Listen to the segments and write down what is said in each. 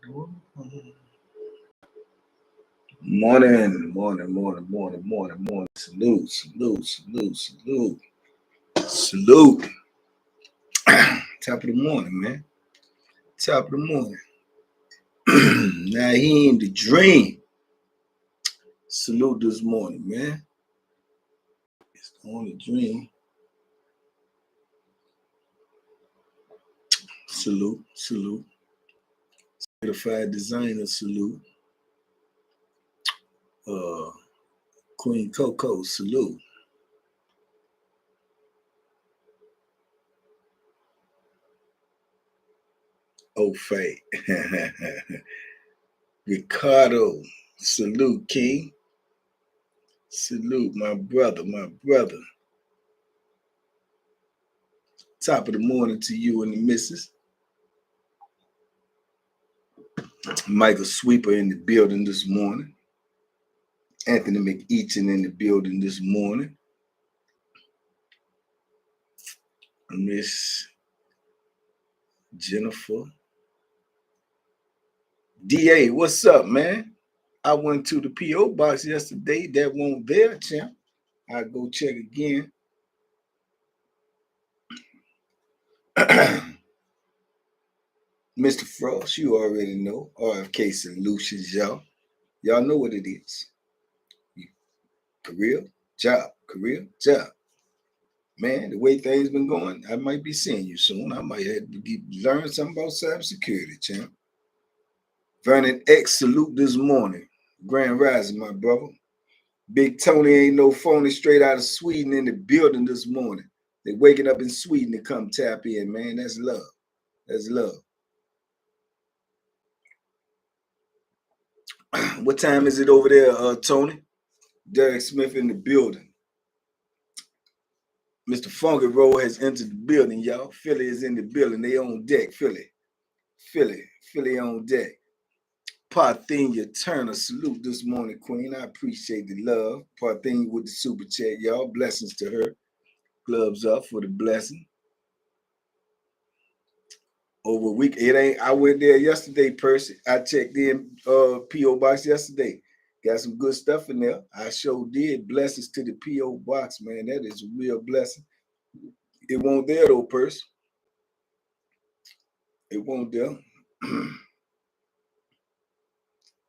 Morning. Salute. Top of the morning, man. Top of the morning. Now he in the dream. Salute this morning, man. It's on the dream. Salute. Certified designer, salute. Queen Coco, salute. Oh, Faye. Ricardo, salute, King. Salute, my brother. Top of the morning to you and the missus. Michael Sweeper in the building this morning. Anthony McEachin in the building this morning. Miss Jennifer. DA, what's up, man? I went to the P.O. box yesterday. That won't there, champ. I'll go check again. Mr. Frost, you already know. RFK Solutions, y'all. Y'all know what it is. Career, job. Man, the way things been going, I might be seeing you soon. I might have to learn something about cybersecurity, champ. Vernon X, salute this morning. Grand Rising, my brother. Big Tony ain't no phony, straight out of Sweden in the building this morning. They waking up in Sweden to come tap in, man. That's love. What time is it over there, Tony? Derek Smith in the building. Mr. Funky Roll has entered the building, y'all. Philly is in the building. They on deck, Philly on deck. Parthenia Turner, salute this morning, Queen. I appreciate the love. Parthenia with the super chat, y'all. Blessings to her. Gloves up for the blessing. Over a week, I went there yesterday, Percy. I checked in P.O. Box yesterday. Got some good stuff in there. I sure did. Blessings to the P.O. Box, man. That is a real blessing. It won't there though, Percy. It won't there.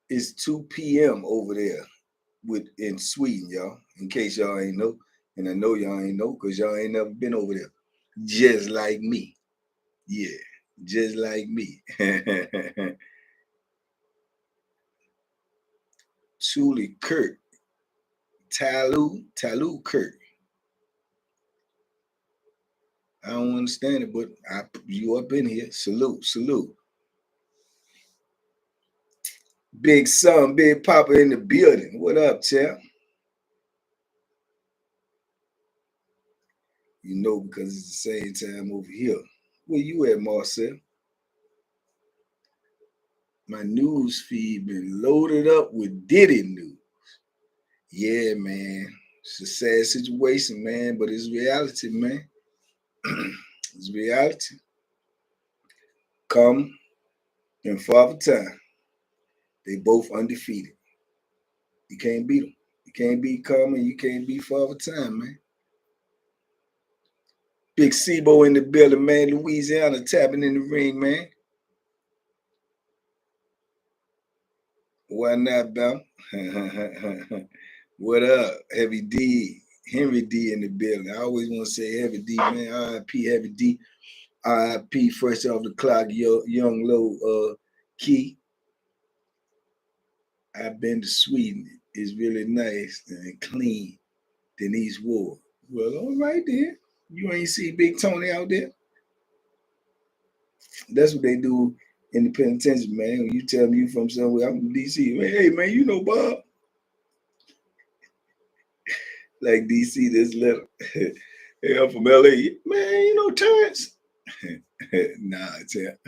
It's 2 p.m. over there in Sweden, y'all. In case y'all ain't know. And I know y'all ain't know because y'all ain't never been over there. Just like me. Yeah, just like me. Truly Kurt. Talu Kurt. I don't understand it, but you up in here. Salute. Big Son, Big Papa in the building. What up, champ? You know, because it's the same time over here. Where you at, Marcel? My news feed been loaded up with Diddy news. Yeah, man. It's a sad situation, man, but it's reality, man. It's reality. Come in Father Time. They both undefeated. You can't beat them. You can't beat Come and you can't beat Father Time, man. Big Sebo in the building, man. Louisiana tapping in the ring, man. Why not, Bam? What up? Heavy D. Henry D in the building. I always want to say Heavy D, man. R.I.P. Heavy D. R.I.P. Fresh off the clock, young low Key. I've been to Sweden. It's really nice and clean. Denise Ward. Well, all right then. You ain't see Big Tony out there? That's what they do in the penitentiary, man. When you tell me you from somewhere, I'm from D.C. Man, hey, man, you know Bob? Like D.C. this letter. Hey, I'm from L.A. Man, you know Terrence? Nah, champ.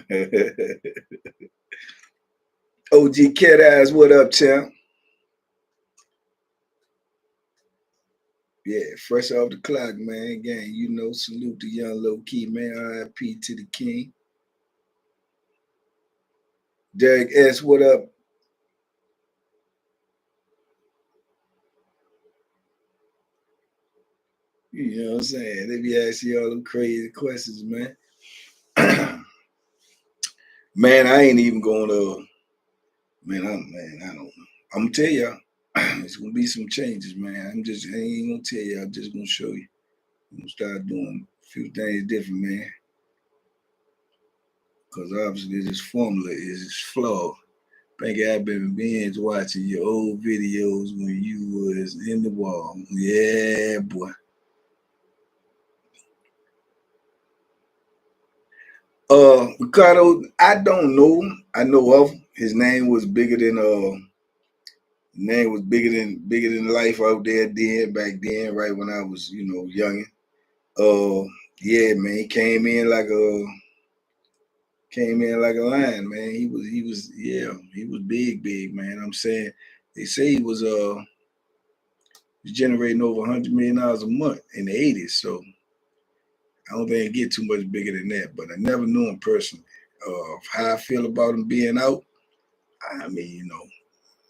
OG Cat Eyes, what up, champ? Yeah, fresh off the clock, man. Gang, you know, salute to young low key, man. R.I.P. to the king. Derek S, what up? You know what I'm saying? They be asking you all them crazy questions, man. Man, I ain't even gonna. Man, I don't know. I'm gonna tell y'all, it's gonna be some changes, man. I ain't gonna tell you. I'm just gonna show you. I'm gonna start doing a few things different, man. Because obviously this formula is flawed. Banky, I've been binge watching your old videos when you was in the wall. Yeah, boy. Ricardo, I don't know him. I know of him. His name was bigger than life out there then, back then, right when I was, youngin'. Uh yeah, man, he came in like a lion, man. He was big, man. I'm saying they say he was generating over $100 million a month in the 80s. So I don't think it get too much bigger than that. But I never knew him personally. How I feel about him being out, I mean,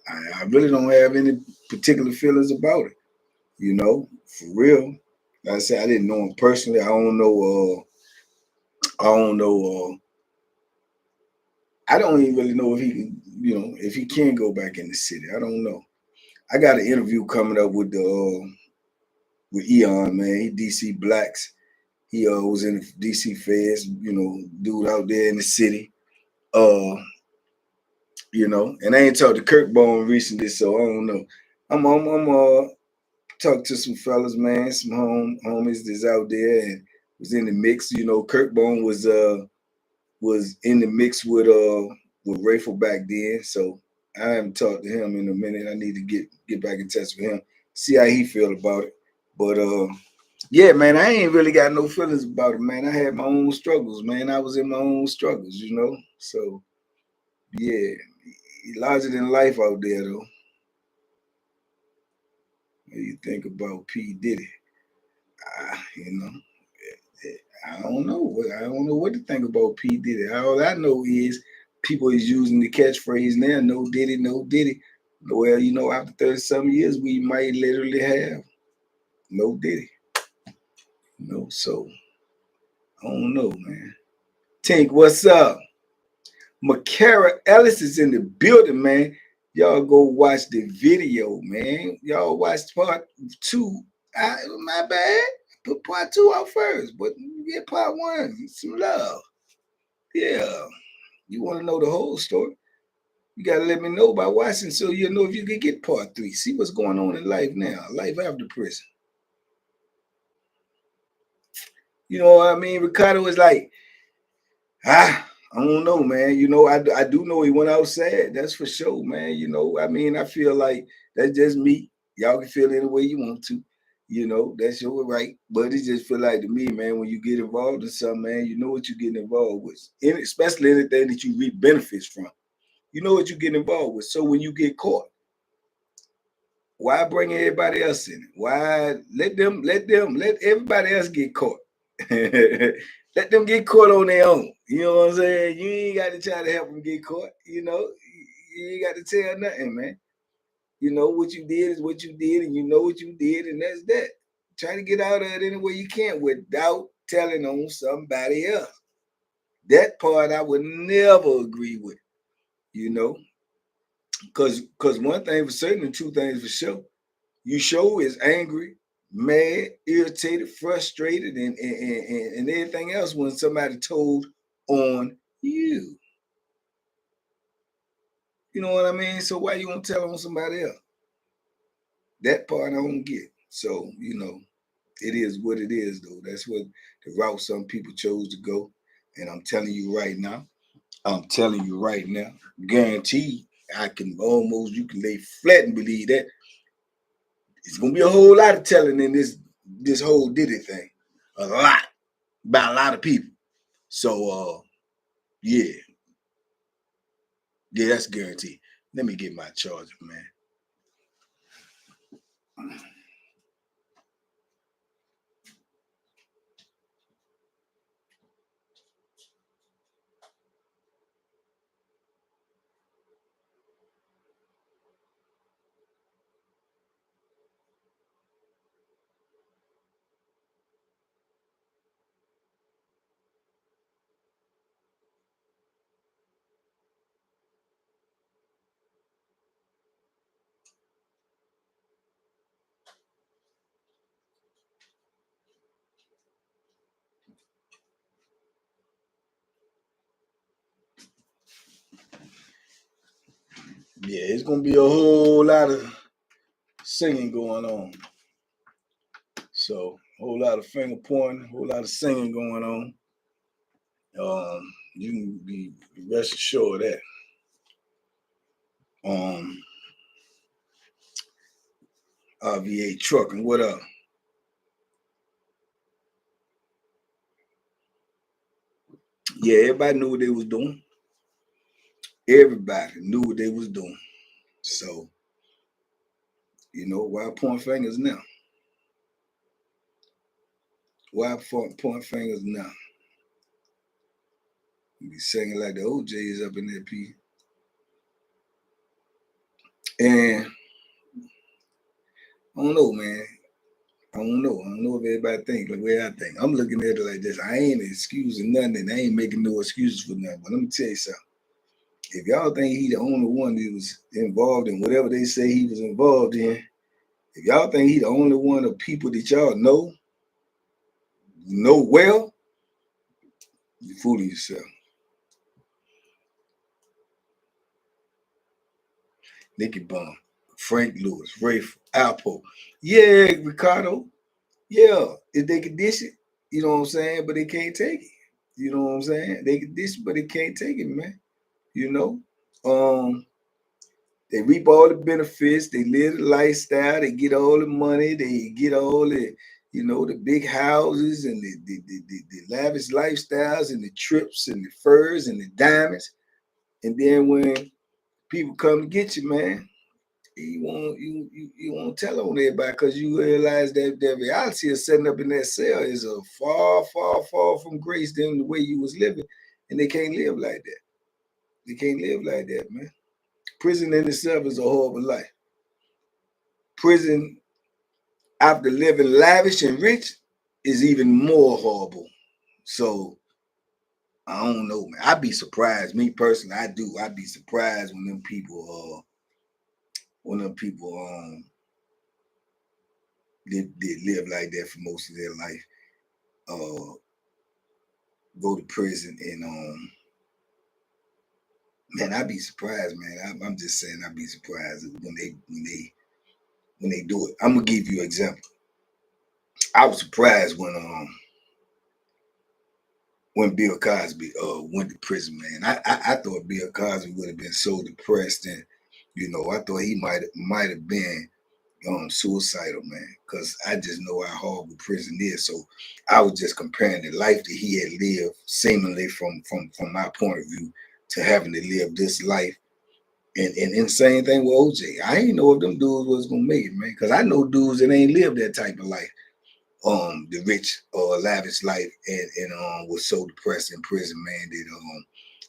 I really don't have any particular feelings about it. For real. Like I said, I didn't know him personally. I don't know. I don't know. I don't even really know if he can, if he can go back in the city. I don't know. I got an interview coming up with Eon, man. He DC Blacks. He was in the DC Feds, dude out there in the city. Uh, and I ain't talked to Kirk Bone recently, so I don't know. I'm talk to some fellas, man, some homies that's out there and was in the mix. Kirk Bone was in the mix with Rayful back then, so I haven't talked to him in a minute. I need to get back in touch with him, see how he feel about it. But yeah, man, I ain't really got no feelings about it, man. I had my own struggles, man. I was in my own struggles, So yeah, larger than life out there though. What do you think about P Diddy? Ah, I don't know. I don't know what to think about P Diddy. All I know is people is using the catchphrase now, no Diddy, no Diddy. Well, after 30 some years, we might literally have no Diddy. So I don't know, man. Tink, what's up? Makara Ellis is in the building, man. Y'all go watch the video, man. Y'all watch part two. My bad. Put part two out first, but get part one. Some love. Yeah. You want to know the whole story? You got to let me know by watching so you'll know if you can get part three. See what's going on in life now, life after prison. You know what I mean? Ricardo is like, I don't know, man. I do know he went outside. That's for sure, man. I feel like that's just me. Y'all can feel it any way you want to. That's your right. But it just feel like to me, man, when you get involved in something, man, you know what you're getting involved with. Especially anything that you reap benefits from. You know what you get involved with. So when you get caught, why bring everybody else in it? Why let everybody else get caught? Let them get caught on their own. You know what I'm saying? You ain't got to try to help them get caught. You ain't got to tell nothing, man. What you did is what you did, and you know what you did, and that's that. Try to get out of it any way you can without telling on somebody else. That part I would never agree with. You know, because one thing for certain and two things for sure. You show is angry, mad, irritated, frustrated, and everything else when somebody told on you. You know what I mean? So why you won't tell on somebody else? That part I don't get. So, it is what it is, though. That's what the route some people chose to go. And I'm telling you right now, guarantee you can lay flat and believe that it's gonna be a whole lot of telling in this whole Diddy thing. A lot. By a lot of people. So yeah. Yeah, that's guaranteed. Let me get my charger, man. Yeah, it's gonna be a whole lot of singing going on. So, a whole lot of finger pointing, a whole lot of singing going on. You can be rest assured of that. RVA Trucking, what up? Yeah, everybody knew what they was doing. Everybody knew what they was doing. So, why point fingers now? Why point fingers now? You be singing like the OJs up in that piece. And I don't know, man. I don't know if everybody think the way I think. I'm looking at it like this. I ain't excusing nothing, and I ain't making no excuses for nothing. But let me tell you something. If y'all think he the only one that was involved in whatever they say he was involved in, if y'all think he the only one of people that y'all know well, you're fooling yourself. Nicky Bum, Frank Lewis, Rafe, Alpo. Yeah, Ricardo. Yeah, if they could dish it, you know what I'm saying? But they can't take it. You know what I'm saying? They could dish it, but they can't take it, man. They reap all the benefits, they live the lifestyle, they get all the money, they get all the big houses and the lavish lifestyles and the trips and the furs and the diamonds. And then when people come to get you, man, you won't tell on everybody because you realize that the reality of setting up in that cell is a far, far, far from grace than the way you was living. And they can't live like that. They can't live like that, man. Prison in itself is a horrible life. Prison after living lavish and rich is even more horrible. So I don't know, man. I'd be surprised. Me personally, I do. I'd be surprised when them people they live like that for most of their life. Go to prison and man, I'd be surprised, man. I'm just saying I'd be surprised when they do it. I'm gonna give you an example. I was surprised when Bill Cosby went to prison, man. I thought Bill Cosby would have been so depressed, and I thought he might have been suicidal, man, because I just know how horrible prison is. So I was just comparing the life that he had lived, seemingly from my point of view, to having to live this life. And same thing with OJ. I ain't know if them dudes was gonna make it, man, because I know dudes that ain't lived that type of life, the rich or lavish life, and was so depressed in prison, man, that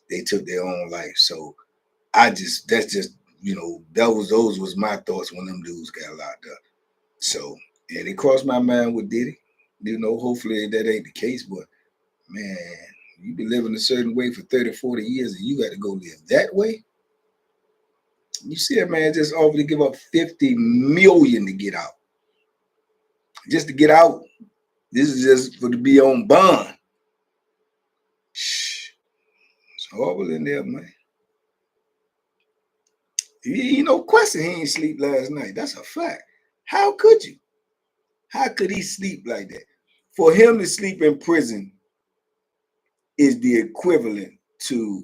they took their own life. So that's just those was my thoughts when them dudes got locked up. So and it crossed my mind with Diddy. Hopefully that ain't the case, but man, you been living a certain way for 30, 40 years and you got to go live that way. You see that man just offered to give up $50 million to get out. Just to get out. This is just for to be on bond. Shh. It's horrible in there, man. No question he ain't sleep last night. That's a fact. How could you? How could he sleep like that? For him to sleep in prison is the equivalent to,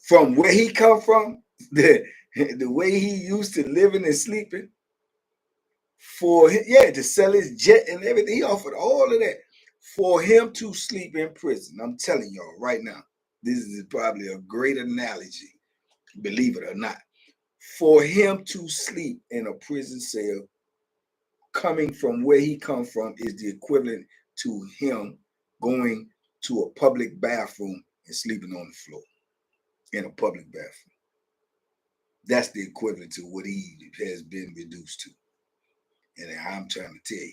from where he come from, the way he used to living and sleeping, to sell his jet and everything. He offered all of that for him to sleep in prison. I'm telling y'all right now, this is probably a great analogy, believe it or not. For him to sleep in a prison cell, coming from where he come from, is the equivalent to him going to a public bathroom and sleeping on the floor in a public bathroom. That's the equivalent to what he has been reduced to. And I'm trying to tell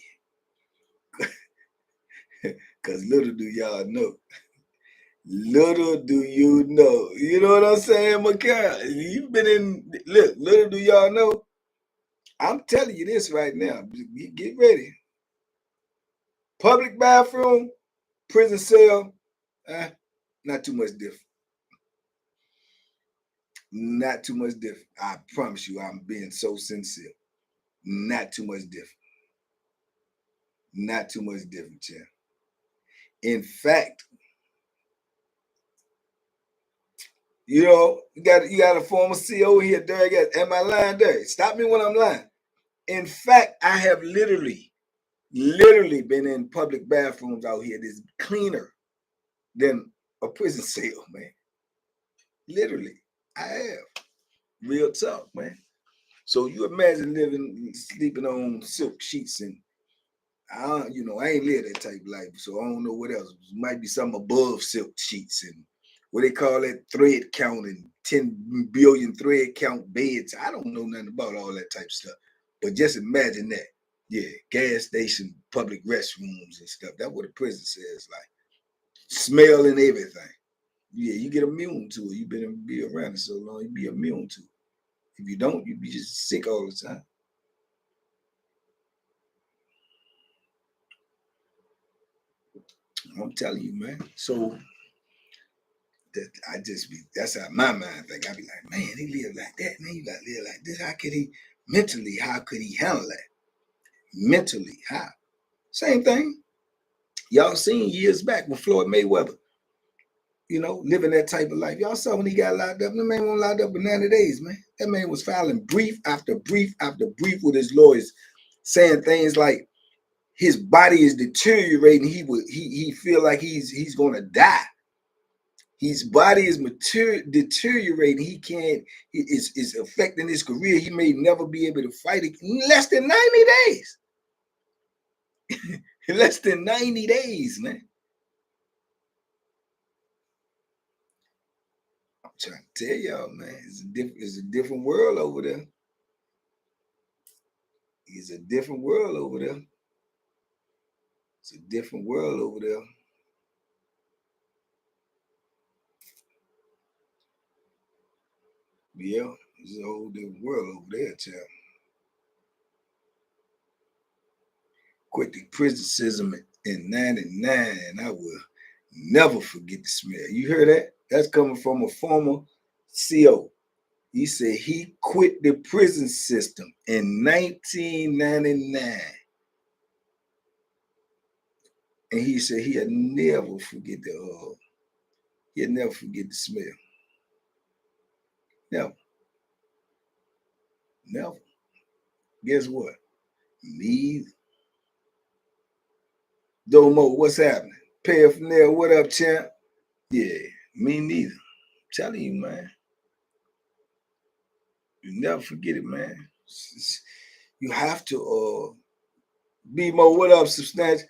you, because little do y'all know. Little do you know. You know what I'm saying, Micaiah? You've been in, look, little do y'all know. I'm telling you this right now. Get ready. Public bathroom, prison cell, not too much different. Not too much different. I promise you, I'm being so sincere. Not too much different. Not too much different, champ. In fact, you know, you got a former CO here, Derek. Am I lying, Derek? Stop me when I'm lying. In fact, I have literally been in public bathrooms out here that's cleaner than a prison cell, man. Literally, I have. Real talk, man. So you imagine sleeping on silk sheets and I ain't live that type of life, so I don't know what else. It might be something above silk sheets and what they call that thread count and 10 billion thread count beds. I don't know nothing about all that type of stuff. But just imagine that. Yeah, gas station, public restrooms and stuff. That's what a prison says like. Smell and everything. Yeah, you get immune to it. You've be around it so long, you be immune to it. If you don't, you be just sick all the time. I'm telling you, man. So that's how my mind think. I be like, man, he live like that, man. You gotta live like this. How could he handle that? Mentally, how? Same thing. Y'all seen years back when Floyd Mayweather, living that type of life. Y'all saw when he got locked up. The man wasn't locked up for 90 days, man. That man was filing brief after brief after brief with his lawyers, saying things like his body is deteriorating. He feel like he's gonna die. His body is deteriorating. He can't. It's affecting his career. He may never be able to fight it in less than 90 days. Less than 90 days, man. I'm trying to tell y'all, man. It's a different world over there. It's a different world over there. It's a different world over there. Yeah, it's a whole different world over there, child. Quit the criticism in 99, and I will never forget the smell. You hear that? That's coming from a former CO. He said he quit the prison system in 1999. And he said he'll never forget he'll never forget the smell. Never. Never. Guess what? Me. Domo, what's happening? Paraphernalia, what up, champ? Yeah, me neither. I'm telling you, man. You never forget it, man. You have to B-Mo, what up, substantial?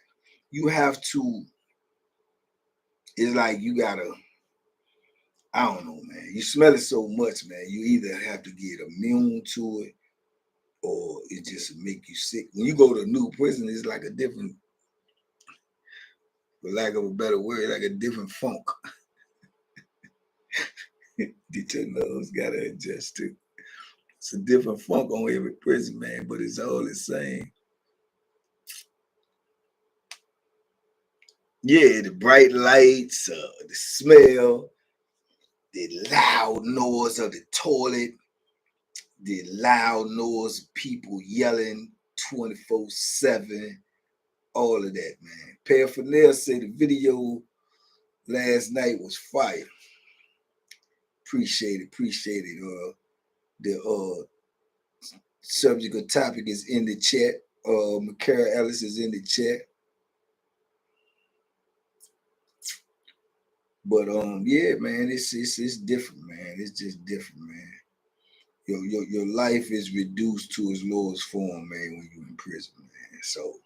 You have to, it's like you gotta, I don't know, man. You smell it so much, man. You either have to get immune to it or it just make you sick. When you go to a new prison, it's like a different, for lack of a better word, like a different funk. Get your nose gotta adjust to. It's a different funk on every prison, man, but it's all the same. Yeah, the bright lights, the smell, the loud noise of the toilet, the loud noise of people yelling 24/7, all of that, man. Paraphernalia said the video last night was fire. Appreciate it. The subject or topic is in the chat. McCara Ellis is in the chat. But yeah, man, it's different, man. It's just different, man. Your life is reduced to its lowest form, man, when you're in prison, man. So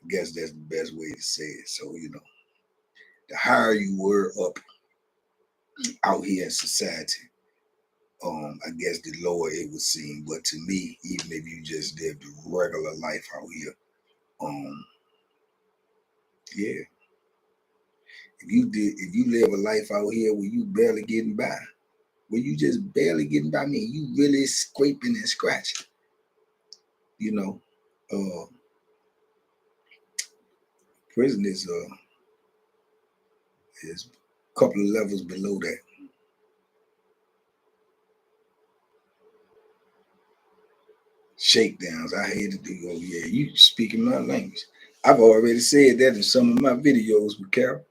I guess that's the best way to say it. So, the higher you were up out here in society, I guess the lower it would seem. But to me, even if you just lived a regular life out here, yeah. If you live a life out here where you barely getting by, where you just barely getting by, me, you really scraping and scratching, uh, prison is a couple of levels below that. Shakedowns. I hated to go, yeah, you speaking my language. I've already said that in some of my videos with Carol.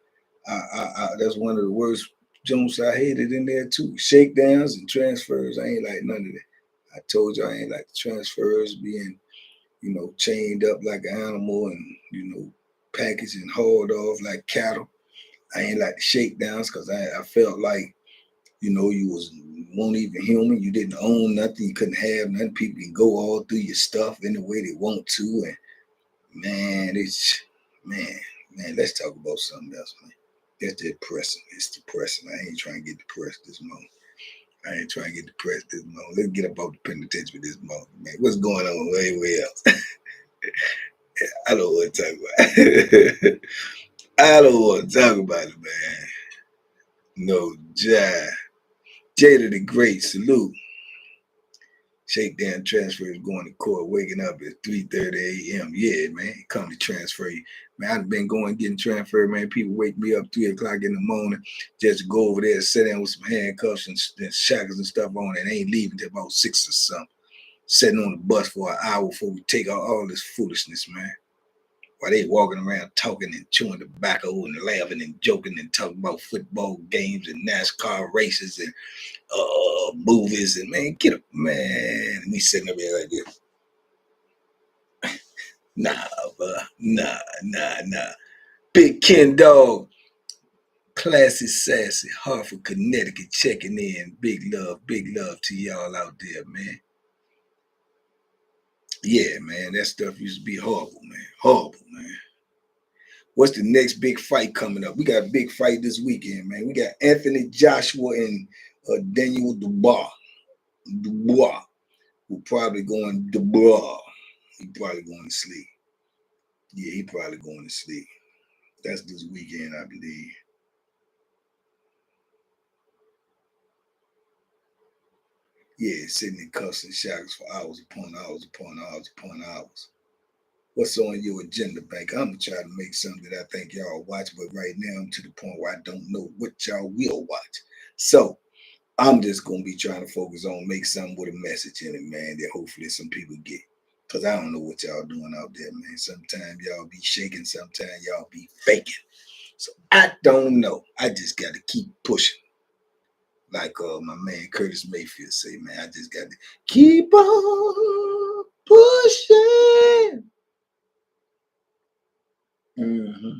That's one of the worst jumps I hated in there too. Shakedowns and transfers. I ain't like none of that. I told you I ain't like the transfers being, chained up like an animal and, packaged and hauled off like cattle. I ain't like the shakedowns because I felt like, you weren't even human. You didn't own nothing. You couldn't have nothing. People can go all through your stuff any way they want to. And man, man, let's talk about something else, man. That's depressing. It's depressing. I ain't trying to get depressed this morning. I ain't trying to get depressed this morning. Let's get up out the penitentiary this morning, man. What's going on anywhere else? I don't want to talk about it. I don't want to talk about it, man. No, Jai. Jada the Great, salute. Shakedown transfers going to court, waking up at 3:30 a.m. Yeah, man, come to transfer you. Man, I've been going getting transferred, man. People wake me up 3 o'clock in the morning just to go over there and sit down with some handcuffs and shackles and stuff on, and ain't leaving till about 6 or something. Sitting on the bus for an hour before we take out all this foolishness, man. While they walking around talking and chewing tobacco and laughing and joking and talking about football games and NASCAR races and movies, and man, get up, man. And we sitting up here like this. Nah, bro. Nah. Big Ken Dog, classy, sassy, Hartford, Connecticut, checking in. Big love to y'all out there, man. Yeah, man, that stuff used to be horrible, man. Horrible, man. What's the next big fight coming up? We got a big fight this weekend, man. We got Anthony Joshua and Daniel Dubois. Who probably going Dubois. He probably going to sleep. Yeah, he probably going to sleep. That's this weekend, I believe. Yeah, sitting in cuffs and shackles for hours upon hours upon hours upon hours. What's on your agenda, Bank? I'm gonna try to make something that I think y'all watch, but right now I'm to the point where I don't know what y'all will watch. So I'm just gonna be trying to focus on make something with a message in it, man, that hopefully some people get. Cause I don't know what y'all doing out there, man. Sometimes y'all be shaking, sometimes y'all be faking. So I don't know. I just got to keep pushing. Like my man Curtis Mayfield say, man, I just got to keep on pushing. Mm-hmm.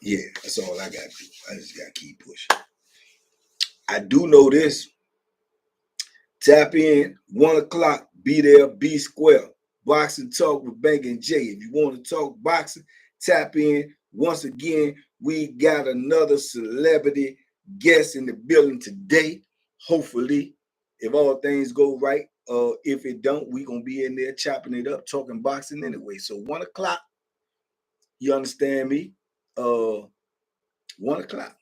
Yeah, that's all I got to do. I just got to keep pushing. I do know this. Tap in, 1 o'clock, be there, be square. Boxing Talk with Bank and Jay. If you want to talk boxing, tap in. Once again, we got another celebrity guest in the building today. Hopefully, if all things go right. If it don't, we gonna be in there chopping it up, talking boxing anyway. So 1 o'clock, you understand me? 1 o'clock,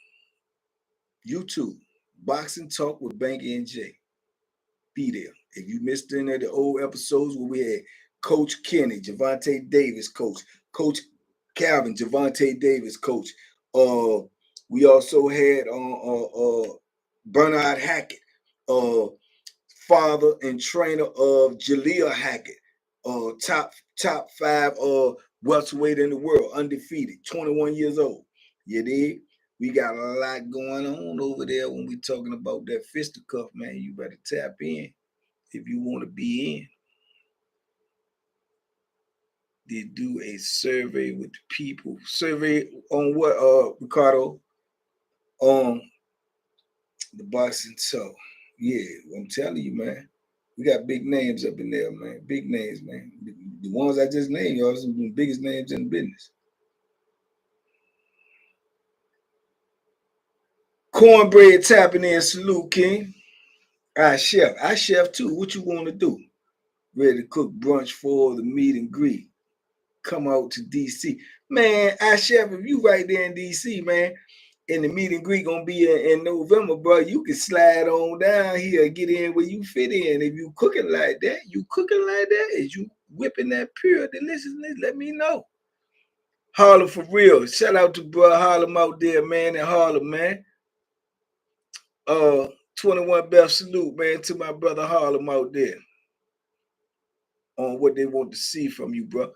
YouTube, Boxing Talk with Banky and Jay. Be there. If you missed any of the old episodes where we had Coach Kenny, Javante Davis, Coach Calvin, Javante Davis, Coach. We also had Bernard Hackett, father and trainer of Jaleel Hackett, top 5 welterweight in the world, undefeated, 21 years old. You dig? We got a lot going on over there when we talking about that fisticuff, man. You better tap in if you want to be in. They do a survey with the people. Survey on what, Ricardo? On the boxing show. Yeah, I'm telling you, man. We got big names up in there, man. Big names, man. The ones I just named, y'all, some of the biggest names in the business. Cornbread tapping in, salute, King. I chef too. What you want to do? Ready to cook brunch for the meet and greet. Come out to DC. Man, I chef, if you right there in DC, man, and the meet and greet gonna be in November, bro, you can slide on down here, get in where you fit in. If you cooking like that, is you whipping that pure deliciousness, let me know. Harlem for real. Shout out to bro Harlem out there, man, in Harlem, man. 21 Beth salute, man, to my brother Harlem out there on what they want to see from you, bro.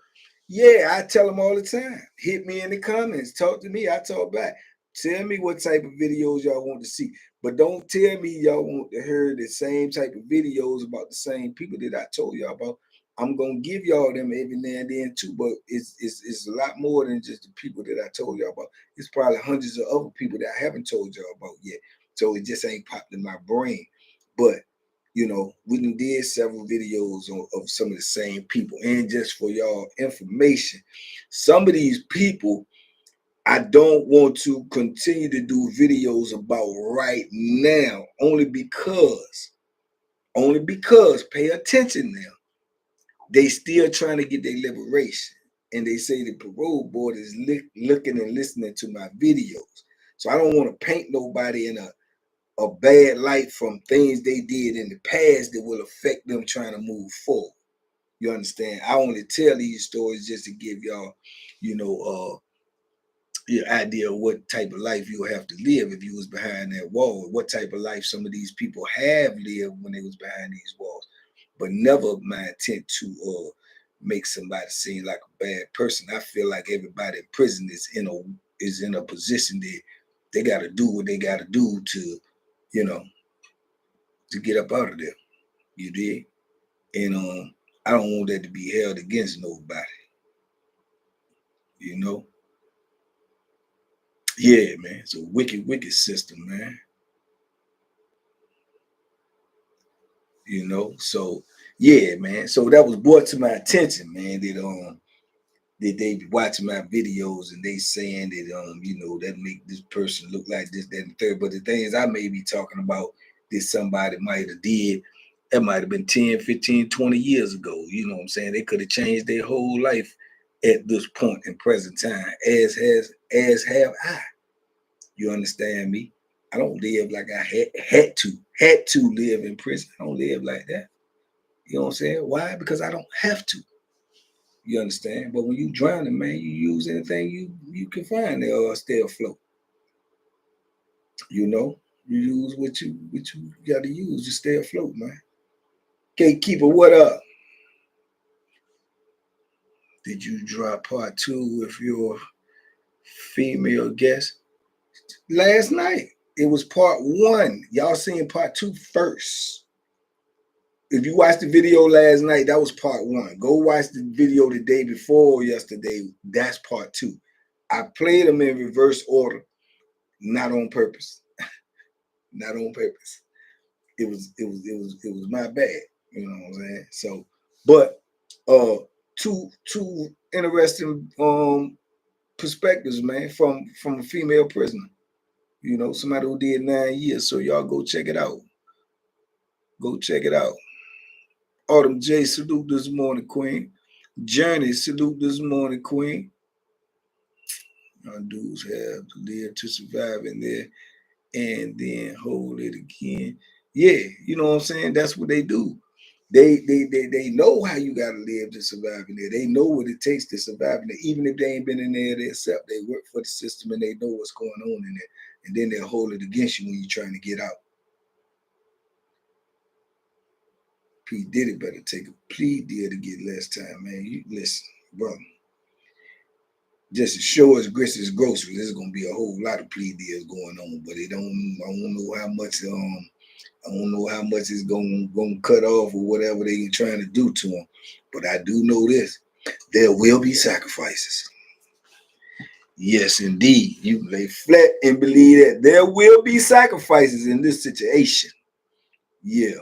Yeah, I tell them all the time. Hit me in the comments. Talk to me. I talk back. Tell me what type of videos y'all want to see. But don't tell me y'all want to hear the same type of videos about the same people that I told y'all about. I'm going to give y'all them every now and then too, but it's a lot more than just the people that I told y'all about. It's probably hundreds of other people that I haven't told y'all about yet. So it just ain't popped in my brain. But you know, we did several videos of some of the same people. And just for y'all information, some of these people I don't want to continue to do videos about right now, only because, pay attention now, they still trying to get their liberation. And they say the parole board is looking and listening to my videos. So I don't want to paint nobody in a bad light from things they did in the past that will affect them trying to move forward. You understand? I only tell these stories just to give y'all, you know, your idea of what type of life you'll have to live if you was behind that wall, what type of life some of these people have lived when they was behind these walls. But never my intent to make somebody seem like a bad person. I feel like everybody in prison is in a position that they got to do what they got to do to, you know, to get up out of there. You did? And I don't want that to be held against nobody. You know? Yeah, man. It's a wicked, wicked system, man. You know? So yeah, man. So that was brought to my attention, man, that they be watching my videos and they saying that you know, that make this person look like this, that, and the third. But the thing is, I may be talking about that somebody might have did. That might have been 10, 15, 20 years ago. You know what I'm saying? They could have changed their whole life at this point in present time, as have I. You understand me? I don't live like I had to live in prison. I don't live like that. You know what I'm saying? Why? Because I don't have to. You understand? But when you drowning, man, you use anything you can find to stay afloat. You know, you use what you got to use to stay afloat, man. Gatekeeper, what up? Did you drop part 2 with your female guest last night? It was part 1. Y'all seen part 2 first. If you watched the video last night, that was part 1. Go watch the video the day before yesterday. That's part 2. I played them in reverse order, not on purpose. Not on purpose. It was my bad. You know what I'm saying? So, but two interesting perspectives, man, from a female prisoner. You know, somebody who did 9 years. So y'all go check it out. Go check it out. Autumn J, salute this morning, Queen. Journey, salute this morning, Queen. Our dudes have to live to survive in there and then hold it again. Yeah, you know what I'm saying? That's what they do. They know how you gotta live to survive in there. They know what it takes to survive in there. Even if they ain't been in there themselves, they work for the system and they know what's going on in there. And then they'll hold it against you when you're trying to get out. P. Diddy better take a plea deal to get less time, man. You listen, brother. Just as sure as grits is groceries, there's gonna be a whole lot of plea deals going on, but I don't know how much I don't know how much is gonna cut off or whatever they're trying to do to them. But I do know this: there will be sacrifices. Yes, indeed. You lay flat and believe that there will be sacrifices in this situation. Yeah,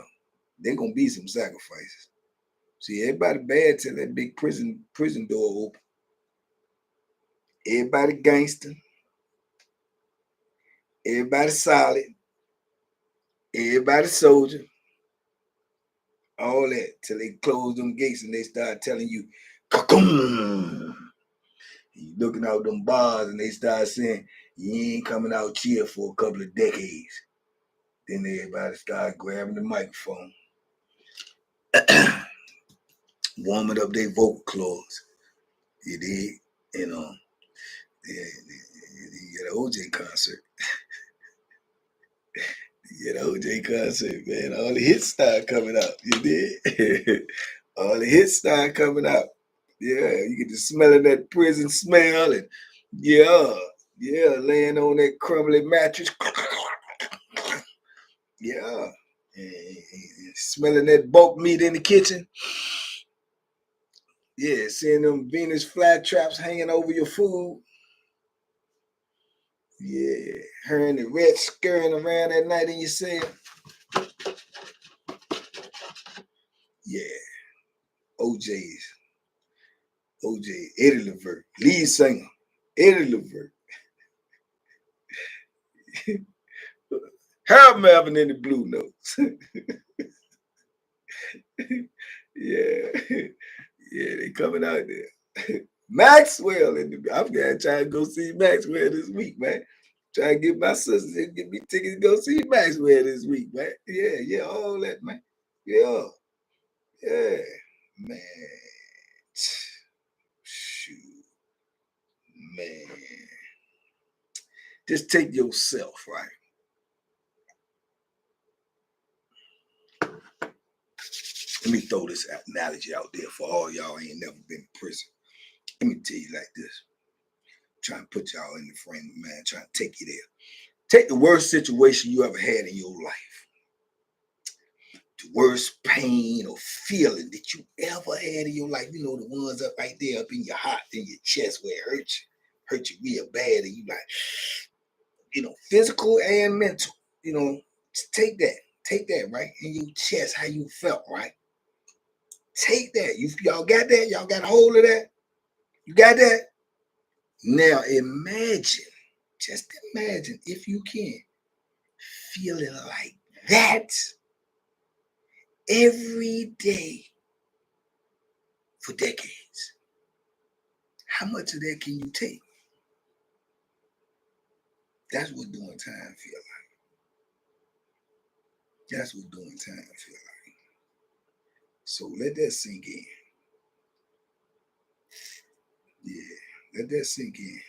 there gonna be some sacrifices. See, everybody bad till that big prison door open. Everybody gangster. Everybody solid. Everybody soldier. All that till they close them gates and they start telling you, "Cocoon." You looking out them bars and they start saying, "You ain't coming out here for a couple of decades." Then everybody start grabbing the microphone, warming up their vocal cords. You did, you know. You get an OJ concert. You know, OJ concert, man. All the hits start coming out. You did? All the hits start coming out. Yeah, you get the smell of that prison smell, and yeah, laying on that crumbly mattress. Yeah, and smelling that bulk meat in the kitchen. Yeah, seeing them Venus flytraps hanging over your food. Yeah, hearing the red scurrying around at night in your cell. Yeah, OJ's. OJ, Eddie Levert, lead singer, Eddie Levert. Harold Melvin in the Blue Notes. Yeah, yeah, they coming out there. Maxwell in the. I'm gonna try to go see Maxwell this week, man. Try to get my sister to get me tickets to go see Maxwell this week, man. Yeah, all that, man. Yeah, man. Shoot, man. Just take yourself, right? Let me throw this analogy out there for all y'all ain't never been in prison. Let me tell you like this. Trying to put y'all in the frame of mind, trying to take you there. Take the worst situation you ever had in your life. The worst pain or feeling that you ever had in your life. You know, the ones up right there up in your heart, in your chest where it hurt you real bad. And you like, physical and mental. Take that right in your chest, how you felt, right? Take that. Y'all got that? Y'all got a hold of that? You got that? Now just imagine if you can, feeling like that every day for decades. How much of that can you take? That's what doing time feel like. That's what doing time feel like. So let that sink in. Yeah, let that sink in.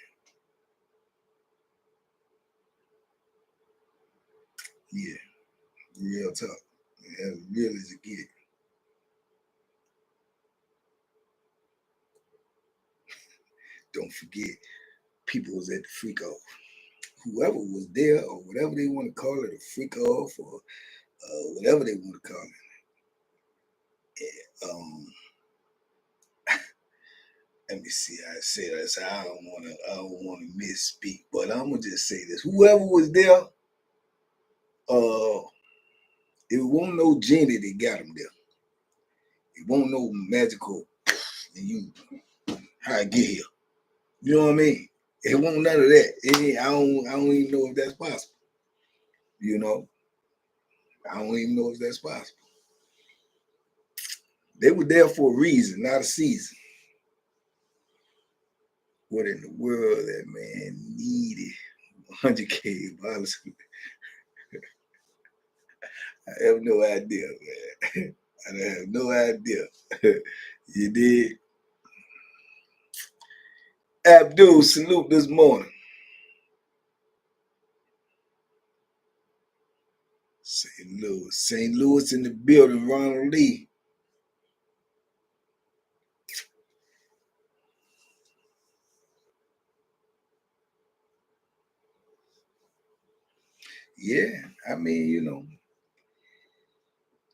Yeah, real talk. As real as it get. Don't forget, people was at the freak off. Whoever was there, or whatever they want to call it, a freak off, or whatever they want to call it. Let me see how I say this. I don't want to misspeak, but I'm gonna just say this. Whoever was there, it won't no genie that got them there. It won't no magical and you how I get here. You know what I mean? It won't none of that. I don't even know if that's possible. I don't even know if that's possible. They were there for a reason, not a season. What in the world that man needed 100K, honestly. I have no idea, man. I have no idea. You did. Abdul, salute this morning. St. Louis in the building, Ronald Lee. Yeah, I mean,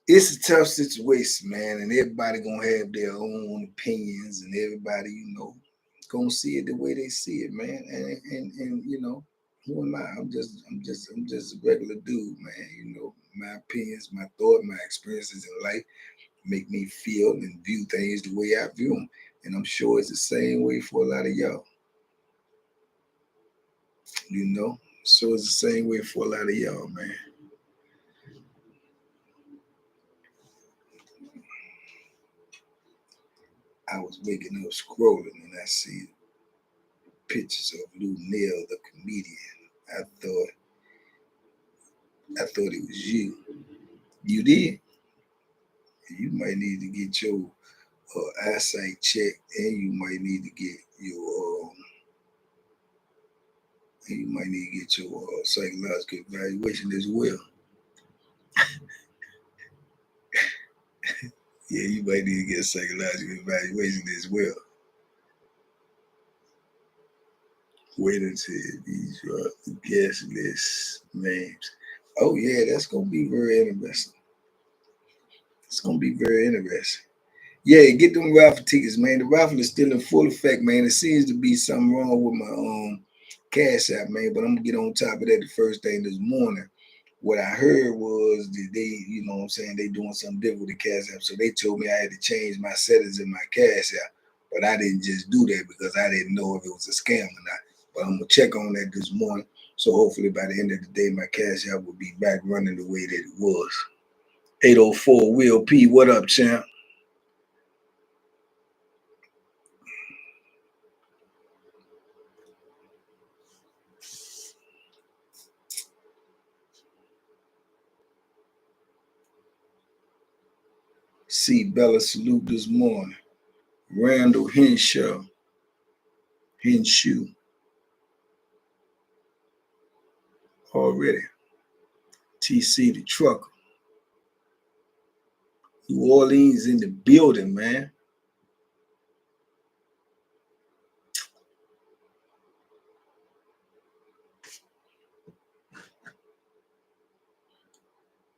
it's a tough situation, man, and everybody gonna have their own opinions, and everybody, gonna see it the way they see it, man. And who am I? I'm just a regular dude, man. My opinions, my thought, my experiences in life make me feel and view things the way I view them, and I'm sure it's the same way for a lot of y'all. So it's the same way for a lot of y'all, man. I was waking up scrolling and I see pictures of Lou Neal, the comedian. I thought it was you. You did. You might need to get your eyesight checked, and you might need to get your psychological evaluation as well. Yeah, you might need to get a psychological evaluation as well. Wait until these are the guest list names. Oh yeah, that's gonna be very interesting. It's gonna be very interesting. Yeah, get them raffle tickets, man. The raffle is still in full effect, man. It seems to be something wrong with my cash app, man. But I'm gonna get on top of that the first thing this morning. What I heard was that they, you know what I'm saying, they doing something different with the cash app. So they told me I had to change my settings in my cash app. But I didn't just do that because I didn't know if it was a scam or not. But I'm gonna check on that this morning. So hopefully by the end of the day, my cash app will be back running the way that it was. 804 Will P, what up, champ? See Bella salute this morning. Randall Henshaw already. TC the trucker. New Orleans in the building, man.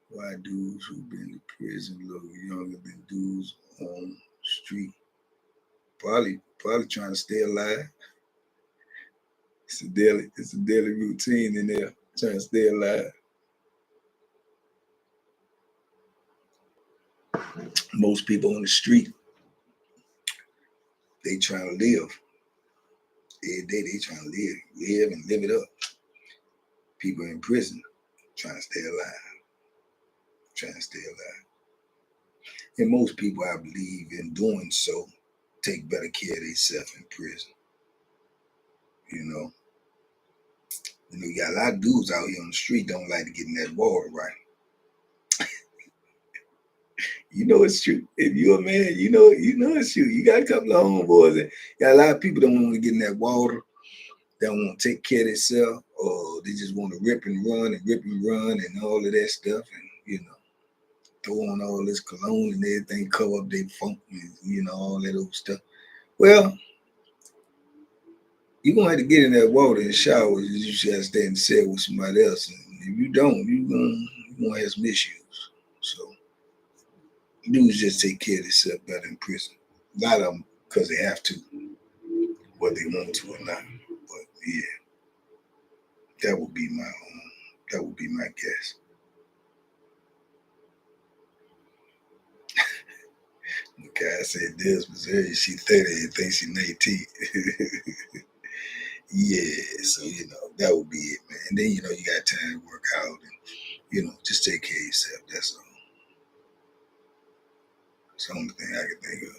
Why dudes who've been to prison look younger than dudes on the street? Probably trying to stay alive. It's a daily routine in there, trying to stay alive. Most people on the street, they trying to live. Every day they trying to live and live it up. People in prison trying to stay alive. And most people, I believe, in doing so, take better care of themselves in prison. You know, you got a lot of dudes out here on the street don't like to get in that water, right? You know it's true. If you're a man, you know it's true. You got a couple of homeboys and got a lot of people don't want to get in that water. They don't want to take care of themselves, or they just want to rip and run and all of that stuff, and throw on all this cologne and everything, cover up their funk, and all that old stuff. Well, you're gonna have to get in that water and shower. You just gotta stay in the cell with somebody else, and if you don't, you're gonna have some issues. So dudes just take care of themselves better in prison. A lot of them because they have to, whether they want to or not. But yeah, that would be my guess. The guy said this Missouri, she 30 and thinks she's 19. Yeah, so that would be it, man. And then you got time to work out and just take care of yourself. That's all. It's the only thing I can think of.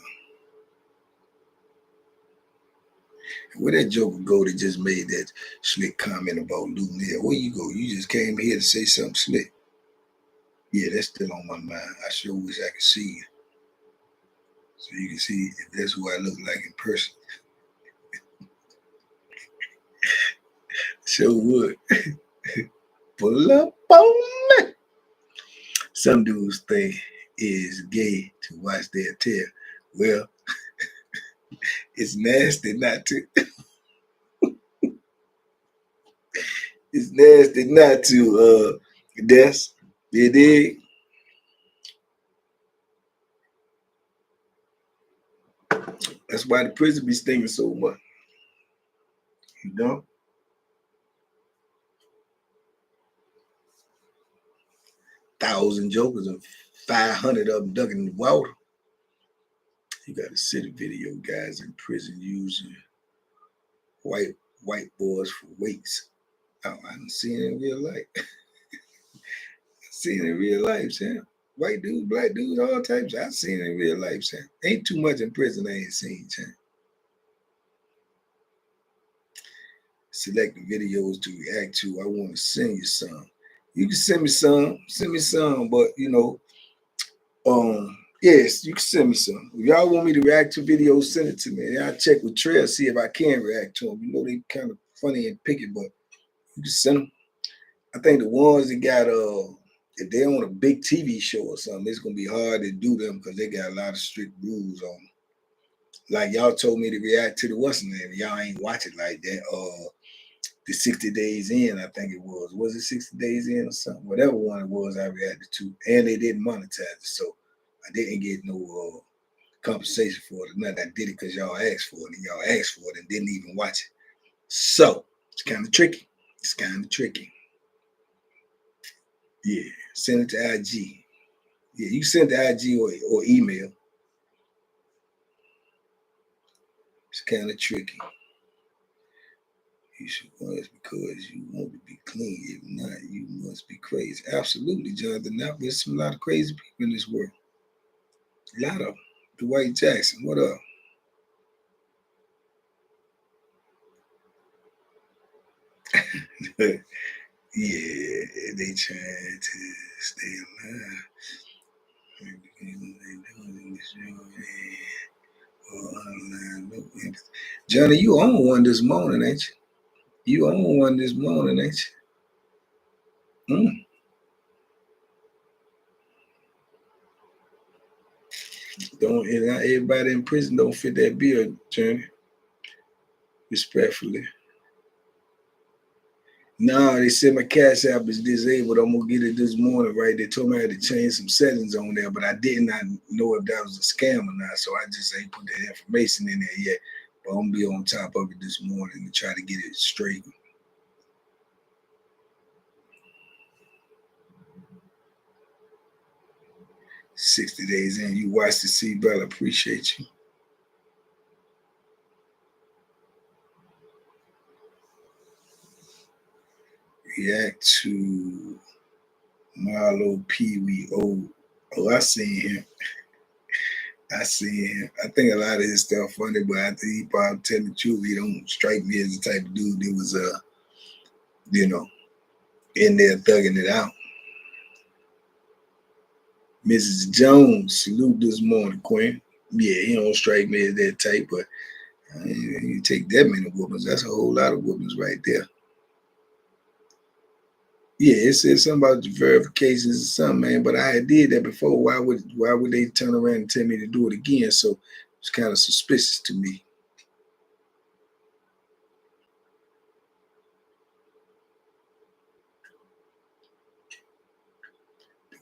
And where that joker go that just made that slick comment about Lunel? Where you go? You just came here to say something slick. Yeah, that's still on my mind. I sure wish I could see you. So you can see if that's who I look like in person. Sure would. Pull up on me. Some dudes think it's gay to watch their tail. Well, it's nasty not to. It's nasty not to. That's it is. That's why the prison be stinging so much. You know, 1,000 jokers and 500 of them ducking in the water. You got a city video guys in prison using white boys for weights. Oh, I done seen it in real life. Seen it in real life, Sam. White dudes, black dudes, all types. I've seen it in real life, Sam. Ain't too much in prison I ain't seen, Sam. Select the videos to react to. I want to send you some. You can send me some, but yes, you can send me some. If y'all want me to react to videos, send it to me. And I'll check with Trail, see if I can react to them. They kind of funny and picky, but you can send them. I think the ones that got if they're on a big TV show or something, it's gonna be hard to do them because they got a lot of strict rules on them. Like y'all told me to react to the what's name. Y'all ain't watch it like that. The 60 Days In, I think it was. Was it 60 Days In or something? Whatever one it was, I reacted to, and they didn't monetize it, so I didn't get no compensation for it. Nothing. I did it because y'all asked for it, and y'all asked for it and didn't even watch it. So it's kind of tricky. It's kind of tricky. Yeah, send it to IG. Yeah, you send it to IG or email. It's kind of tricky. You should was because you want to be clean. If not, you must be crazy. Absolutely, Jonathan. Now there's a lot of crazy people in this world. A lot of them. Dwight Jackson, what up? Yeah, they trying to stay alive. Johnny, you own one this morning, ain't you? You own one this morning, ain't you? Don't and not everybody in prison don't fit that bill, Johnny. Respectfully. No, they said my cash app is disabled. I'm gonna get it this morning, right? They told me I had to change some settings on there, but I did not know if that was a scam or not. So I just ain't put that information in there yet. But I'm gonna be on top of it this morning to try to get it straight. $60 in. You watch the seatbelt. Appreciate you. React to Marlo Pee Wee. Oh, I seen him. I see him. I think a lot of his stuff funny, but I think he probably tell the truth. He don't strike me as the type of dude that was you know, in there thugging it out. Mrs. Jones, salute this morning, Quinn. Yeah, he don't strike me as that type, but you take that many whoopings, that's a whole lot of whoopings right there. Yeah, it said something about the verifications or something, man. But I had did that before. Why would they turn around and tell me to do it again? So it's kind of suspicious to me.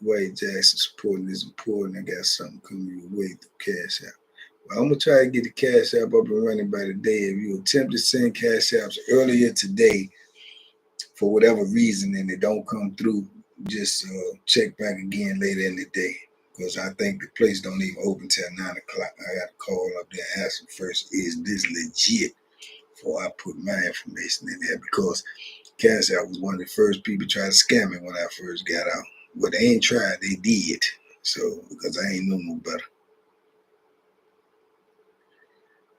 Dwight Jackson supporting is important. I got something coming your way through Cash App. Well, I'm gonna try to get the Cash App up and running by today. If you attempt to send Cash Apps earlier today, for whatever reason, and they don't come through, just check back again later in the day. Because I think the place don't even open till 9 o'clock. I got to call up there and ask them first, is this legit? Before I put my information in there. Because Cash App was one of the first people trying to scam me when I first got out. Well, they ain't tried, they did. So, because I ain't know no better.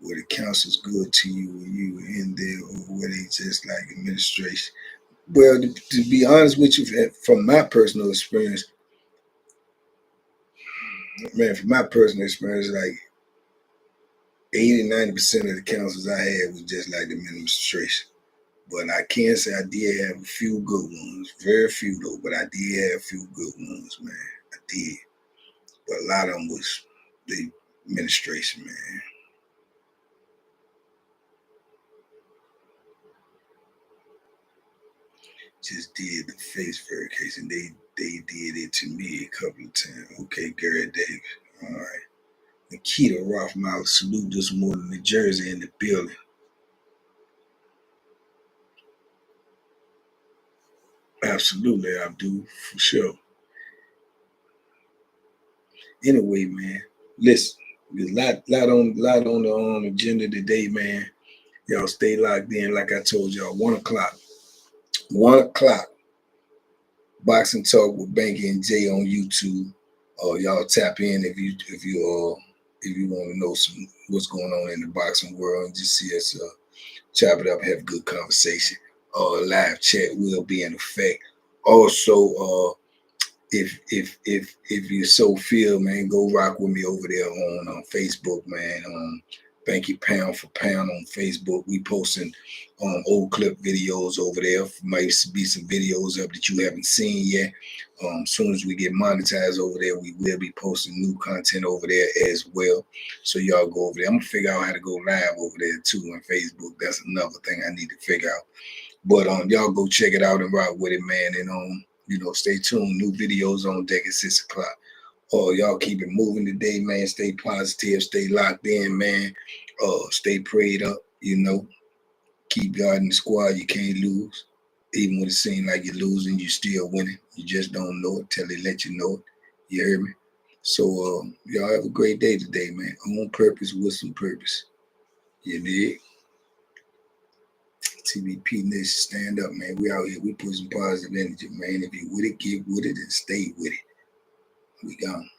Were the councils good to you when you were in there, or were they just like administration? Well, to be honest with you, from my personal experience, man, from my personal experience, like 80-90% of the councils I had was just like the administration. But I can say I did have a few good ones. Very few though, but I did have a few good ones, man. I did. But a lot of them was the administration, man. Just did the face verification. They did it to me a couple of times. Okay, Gary Davis. All right. Nikita Rothmouth, salute this morning, New Jersey in the building. Absolutely, I do, for sure. Anyway, man, listen, there's a lot on the agenda today, man. Y'all stay locked in, like I told y'all. 1 o'clock. 1 o'clock. Boxing Talk with Banky and Jay on YouTube. Y'all tap in if you want to know what's going on in the boxing world and just see us chop it up, have a good conversation. Live chat will be in effect. Also, if you so feel, man, go rock with me over there on Facebook, man. Banky Pound for Pound on Facebook. We posting old clip videos over there. Might be some videos up that you haven't seen yet. As soon as we get monetized over there, we will be posting new content over there as well. So y'all go over there. I'm gonna figure out how to go live over there too on Facebook. That's another thing I need to figure out. But y'all go check it out and rock with it, man. And you know, stay tuned. New videos on deck at 6 o'clock. Y'all keep it moving today, man. Stay positive, stay locked in, man. Stay prayed up, you know. Keep guarding the squad. You can't lose. Even when it seems like you're losing, you still winning. You just don't know it till they let you know it. You hear me? So y'all have a great day today, man. On purpose with some purpose. You dig? TBP Nation, stand up, man. We out here. We put some positive energy, man. If you with it, get with it and stay with it. We gone.